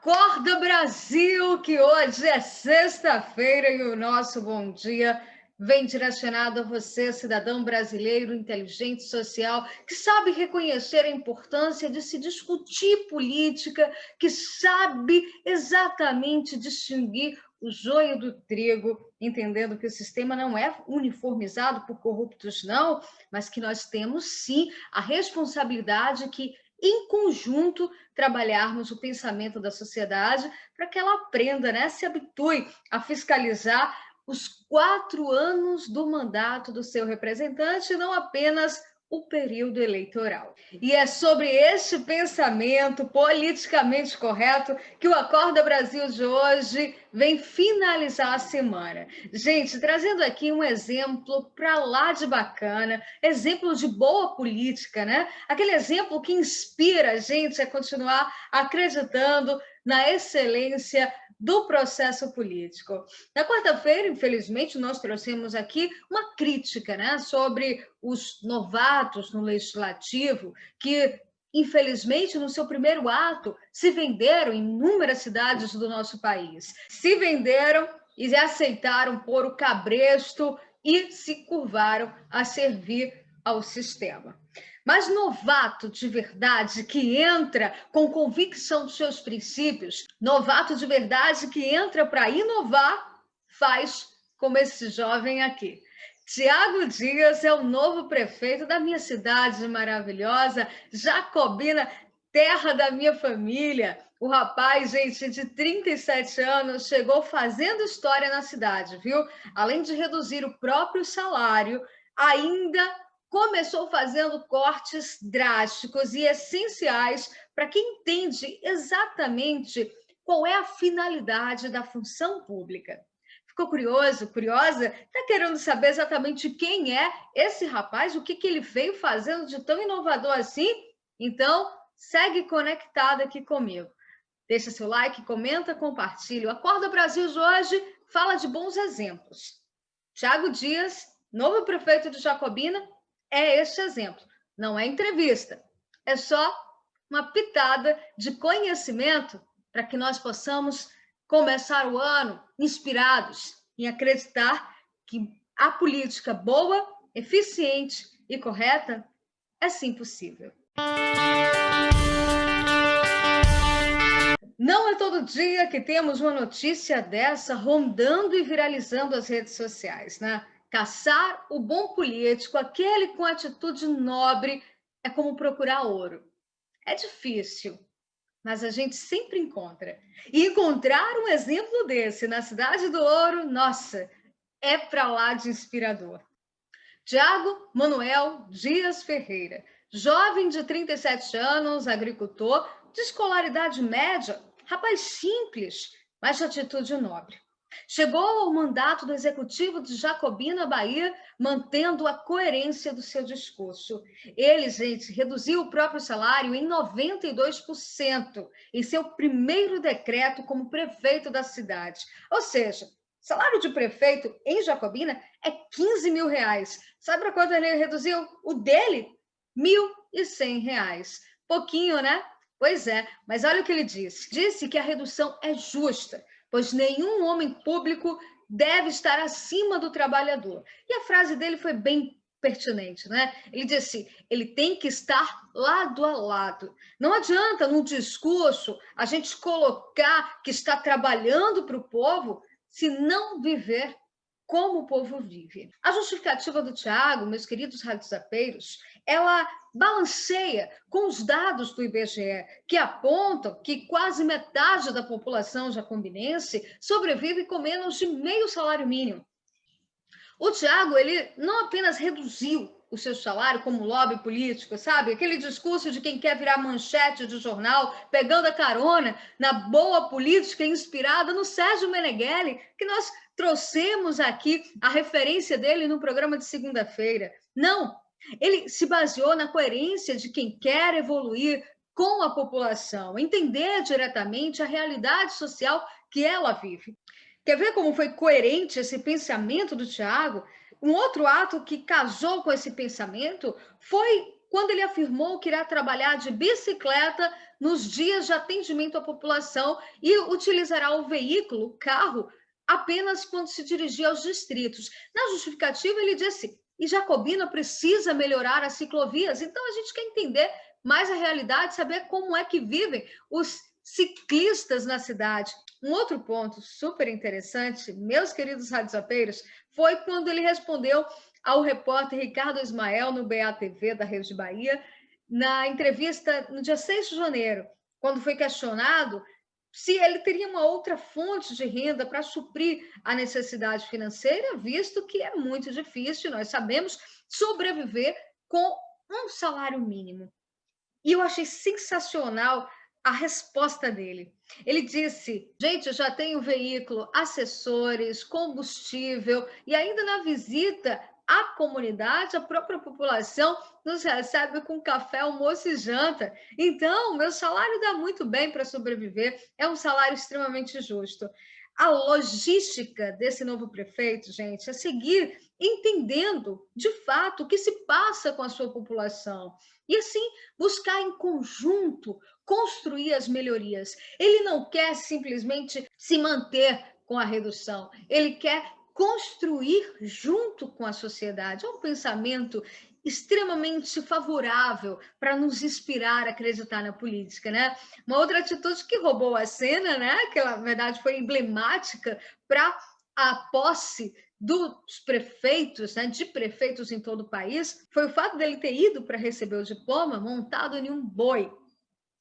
Acorda Brasil, que hoje é sexta-feira e o nosso bom dia vem direcionado a você, cidadão brasileiro inteligente, social, que sabe reconhecer a importância de se discutir política, que sabe exatamente distinguir o joio do trigo, entendendo que o sistema não é uniformizado por corruptos, não, mas que nós temos sim a responsabilidade que em conjunto, trabalharmos o pensamento da sociedade para que ela aprenda, né, se habitue a fiscalizar os 4 anos do mandato do seu representante, não apenas o período eleitoral. E é sobre este pensamento politicamente correto que o Acorda Brasil de hoje vem finalizar a semana. Gente, trazendo aqui um exemplo para lá de bacana, exemplo de boa política, né? Aquele exemplo que inspira a gente a continuar acreditando na excelência do processo político. Na quarta-feira, infelizmente, nós trouxemos aqui uma crítica, né, sobre os novatos no legislativo que, infelizmente, no seu primeiro ato, se venderam em inúmeras cidades do nosso país. Se venderam e aceitaram pôr o cabresto e se curvaram a servir ao sistema. Mas novato de verdade que entra com convicção dos seus princípios, novato de verdade que entra para inovar, faz como esse jovem aqui. Tiago Dias é o novo prefeito da minha cidade maravilhosa, Jacobina, terra da minha família. O rapaz, gente, de 37 anos, chegou fazendo história na cidade, viu? Além de reduzir o próprio salário, ainda começou fazendo cortes drásticos e essenciais para quem entende exatamente qual é a finalidade da função pública. Ficou curioso, curiosa? Está querendo saber exatamente quem é esse rapaz, o que ele veio fazendo de tão inovador assim? Então, segue conectado aqui comigo. Deixa seu like, comenta, compartilha. O Acorda Brasil de hoje fala de bons exemplos. Tiago Dias, novo prefeito de Jacobina, é este exemplo. Não é entrevista, é só uma pitada de conhecimento para que nós possamos começar o ano inspirados em acreditar que a política boa, eficiente e correta é sim possível. Não é todo dia que temos uma notícia dessa rondando e viralizando as redes sociais, né? Caçar o bom político, aquele com atitude nobre, é como procurar ouro. É difícil, mas a gente sempre encontra. E encontrar um exemplo desse na Cidade do Ouro, nossa, é para lá de inspirador. Tiago Manuel Dias Ferreira, jovem de 37 anos, agricultor, de escolaridade média, rapaz simples, mas de atitude nobre. Chegou ao mandato do Executivo de Jacobina, Bahia, mantendo a coerência do seu discurso. Ele, gente, reduziu o próprio salário em 92% em seu primeiro decreto como prefeito da cidade. Ou seja, salário de prefeito em Jacobina é 15 mil reais. Sabe para quanto ele reduziu? O dele? R$ 1.100. Pouquinho, né? Pois é, mas olha o que ele disse. Disse que a redução é justa, pois nenhum homem público deve estar acima do trabalhador. E a frase dele foi bem pertinente, né? Ele disse: ele tem que estar lado a lado. Não adianta, num discurso, a gente colocar que está trabalhando para o povo se não viver como o povo vive. A justificativa do Tiago, meus queridos radiosapeiros, ela balanceia com os dados do IBGE, que apontam que quase metade da população jacobinense sobrevive com menos de meio salário mínimo. O Tiago, ele não apenas reduziu o seu salário como lobby político, sabe? Aquele discurso de quem quer virar manchete de jornal, pegando a carona na boa política inspirada no Sérgio Meneghelli, que nós trouxemos aqui a referência dele no programa de segunda-feira. Não, ele se baseou na coerência de quem quer evoluir com a população, entender diretamente a realidade social que ela vive. Quer ver como foi coerente esse pensamento do Tiago? Um outro ato que casou com esse pensamento foi quando ele afirmou que irá trabalhar de bicicleta nos dias de atendimento à população e utilizará o veículo, o carro, apenas quando se dirigir aos distritos. Na justificativa, ele disse: e Jacobina precisa melhorar as ciclovias. Então, a gente quer entender mais a realidade, saber como é que vivem os ciclistas na cidade. Um outro ponto super interessante, meus queridos radiozapeiros, foi quando ele respondeu ao repórter Ricardo Ismael no BATV da Rede Bahia, na entrevista no dia 6 de janeiro, quando foi questionado se ele teria uma outra fonte de renda para suprir a necessidade financeira, visto que é muito difícil, nós sabemos, sobreviver com um salário mínimo. E eu achei sensacional a resposta dele. Ele disse: gente, eu já tenho veículo, assessores, combustível, e ainda na visita à comunidade, a própria população nos recebe com café, almoço e janta. Então, meu salário dá muito bem para sobreviver, é um salário extremamente justo. A logística desse novo prefeito, gente, é seguir entendendo de fato o que se passa com a sua população e assim buscar em conjunto construir as melhorias. Ele não quer simplesmente se manter com a redução, ele quer construir junto com a sociedade. É um pensamento extremamente favorável para nos inspirar a acreditar na política, né? Uma outra atitude que roubou a cena, né? Que na verdade foi emblemática para a posse dos prefeitos, né, de prefeitos em todo o país, foi o fato dele ter ido para receber o diploma montado em um boi.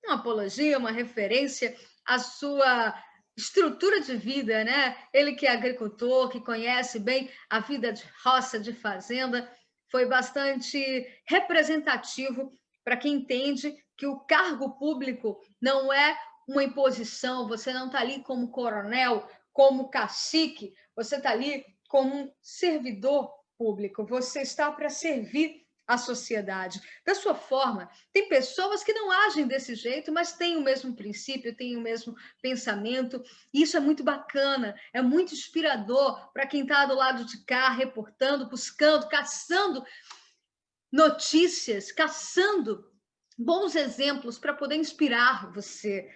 Uma apologia, uma referência à sua estrutura de vida, né? Ele que é agricultor, que conhece bem a vida de roça, de fazenda, foi bastante representativo para quem entende que o cargo público não é uma imposição, você não está ali como coronel, como cacique, você está ali como um servidor público, você está para servir a sociedade. Da sua forma, tem pessoas que não agem desse jeito, mas têm o mesmo princípio, têm o mesmo pensamento, e isso é muito bacana, é muito inspirador para quem está do lado de cá, reportando, buscando, caçando notícias, caçando bons exemplos para poder inspirar você.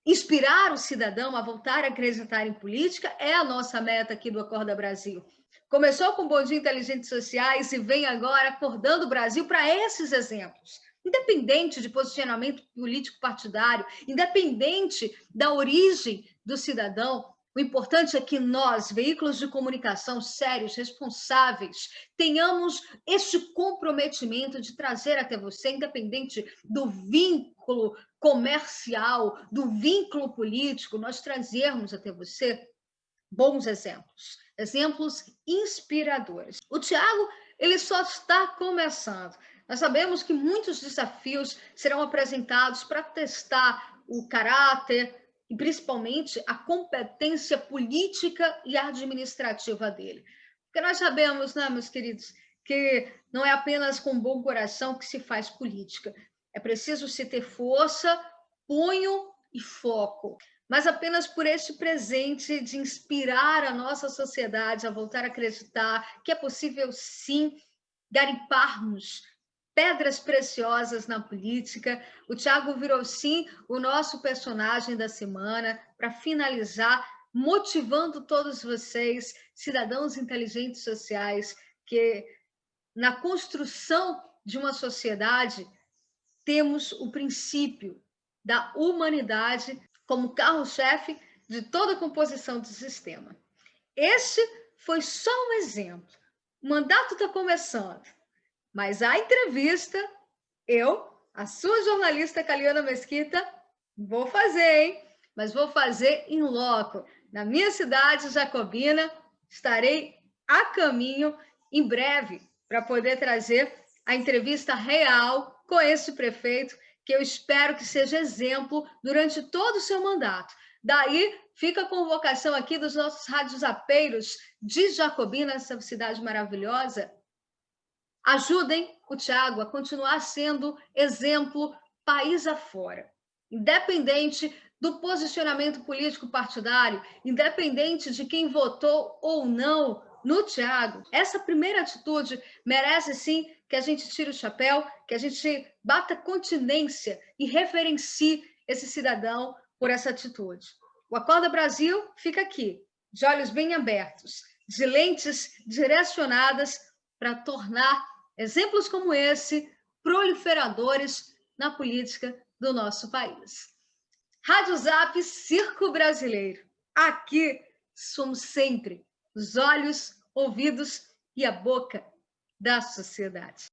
Inspirar o cidadão a voltar a acreditar em política é a nossa meta aqui do Acorda Brasil. Começou com o Bom Dia Inteligentes Sociais e vem agora acordando o Brasil para esses exemplos. Independente de posicionamento político partidário, independente da origem do cidadão, o importante é que nós, veículos de comunicação sérios, responsáveis, tenhamos este comprometimento de trazer até você, independente do vínculo comercial, do vínculo político, nós trazermos até você bons exemplos, exemplos inspiradores. O Tiago, ele só está começando. Nós sabemos que muitos desafios serão apresentados para testar o caráter e principalmente a competência política e administrativa dele. Porque nós sabemos, né, meus queridos, que não é apenas com bom coração que se faz política. É preciso se ter força, punho e foco. Mas apenas por este presente de inspirar a nossa sociedade a voltar a acreditar que é possível, sim, garimparmos pedras preciosas na política. O Tiago virou, sim, o nosso personagem da semana, para finalizar, motivando todos vocês, cidadãos inteligentes sociais, que na construção de uma sociedade temos o princípio da humanidade como carro-chefe de toda a composição do sistema. Este foi só um exemplo. O mandato está começando, mas a entrevista, eu, a sua jornalista Caliana Mesquita, vou fazer, hein? Mas vou fazer em loco. Na minha cidade, Jacobina, estarei a caminho em breve para poder trazer a entrevista real com esse prefeito, que eu espero que seja exemplo durante todo o seu mandato. Daí fica a convocação aqui dos nossos radiozapeiros de Jacobina, essa cidade maravilhosa. Ajudem o Tiago a continuar sendo exemplo país afora, independente do posicionamento político partidário, independente de quem votou ou não no Tiago. Essa primeira atitude merece, sim, que a gente tire o chapéu, que a gente bata continência e referencie esse cidadão por essa atitude. O Acorda Brasil fica aqui, de olhos bem abertos, de lentes direcionadas para tornar exemplos como esse proliferadores na política do nosso país. Rádio Zap Circo Brasileiro. Aqui somos sempre os olhos, ouvidos e a boca da sociedade.